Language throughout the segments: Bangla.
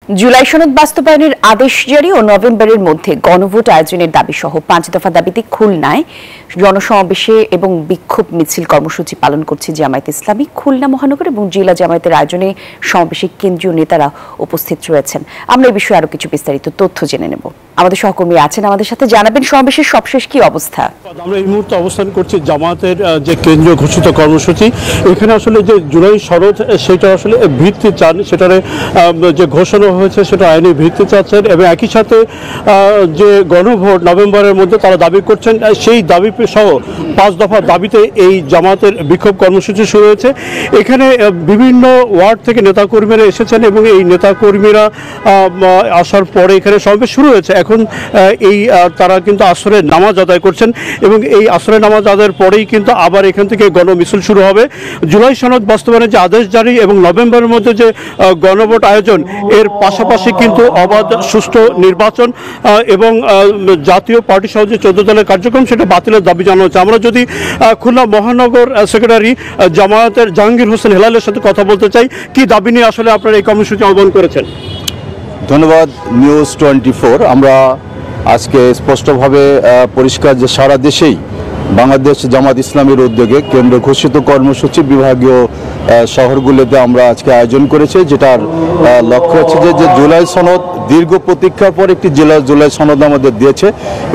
জুলাই সনদ বাস্তবায়নের আদেশ জারি ও নভেম্বরের মধ্যে গণভোট আয়োজনের দাবি সহ 5 দফা দাবিতে খুলনায় জনসমাবেশে এবং বিক্ষোভ মিছিল কর্মসূচি পালন করছে জামায়াতে ইসলামী। খুলনা মহানগর এবং জেলা জামায়াতের আয়োজনে সমাবেশে কেন্দ্রীয় নেতারা উপস্থিত রয়েছেন। আমরা এই বিষয়ে আরো কিছু বিস্তারিত তথ্য জেনে নেব। আমাদের সহকর্মী আছেন, আমাদের সাথে জানাবেন সমাবেশের সবশেষ কি অবস্থা। আমরা এই মুহূর্তে অবস্থান করছি জামায়াতের যে কেন্দ্রীয় ঘোষিত কর্মসূচি। এখানে আসলে যে জুলাই সনদ সেটা আসলে ভিত্তি চান, সেটার যে ঘোষণা হয়েছে সেটা আইনি ভিত্তি চাচ্ছেন এবং একই সাথে যে গণভোট নভেম্বরের মধ্যে তারা দাবি করছেন, সেই দাবি সহ 5 দফা দাবিতে এই জামায়াতের বিক্ষোভ কর্মসূচি শুরু হয়েছে। এখানে বিভিন্ন ওয়ার্ড থেকে নেতাকর্মীরা এসেছেন এবং এই নেতাকর্মীরা আসার পরে এখানে সমাবেশ শুরু হয়েছে। এখন এই তারা কিন্তু আসরের নামাজ আদায় করছেন এবং এই আসরের নামাজ আদায়ের পরেই কিন্তু আবার এখান থেকে গণমিছিল শুরু হবে। জুলাই সনদ বাস্তবায়নের যে আদেশ জারি এবং নভেম্বরের মধ্যে যে গণভোট আয়োজন, এর পাশাপাশি কিন্তু অবাধ সুষ্ঠু নির্বাচন এবং জাতীয় পার্টি সহ যে 14 দলের কার্যক্রম সেটা বাতিলের দাবি জানানো হচ্ছে। আমরা যদি খুলনা মহানগর সেক্রেটারি জামায়াতের জাহাঙ্গীর হোসেন হেলালের সাথে কথা বলতে চাই, কি দাবি নিয়ে আসলে আপনারা এই কর্মসূচি আহ্বান করেছেন? ধন্যবাদ নিউজ 24। আমরা আজকে স্পষ্টভাবে পরিষ্কার যে সারা দেশেই বাংলাদেশ জামাত ইসলামীর উদ্যোগে কেন্দ্র ঘোষিত কর্মসূচি বিভাগীয় শহরগুলোতে আমরা আজকে আয়োজন করেছি, যেটার লক্ষ্য হচ্ছে যে জুলাই সনদ দীর্ঘ প্রতীক্ষার পর একটি জুলাই সনদ আমাদের দিয়েছে।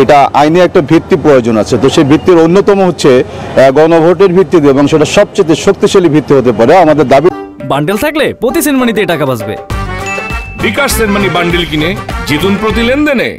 এটা আইনে একটা ভিত্তি প্রয়োজন আছে, তো সেই ভিত্তির অন্যতম হচ্ছে গণভোটের ভিত্তিতে এবং সেটা সবচেয়ে শক্তিশালী ভিত্তি হতে পারে। আমাদের দাবি বান্ডেল থাকলে প্রতি সেনমানিতে টাকা বাঁচবে। বিকাশ সেনমানি বান্ডেল কিনে জিতুন প্রতি লেনদেনে।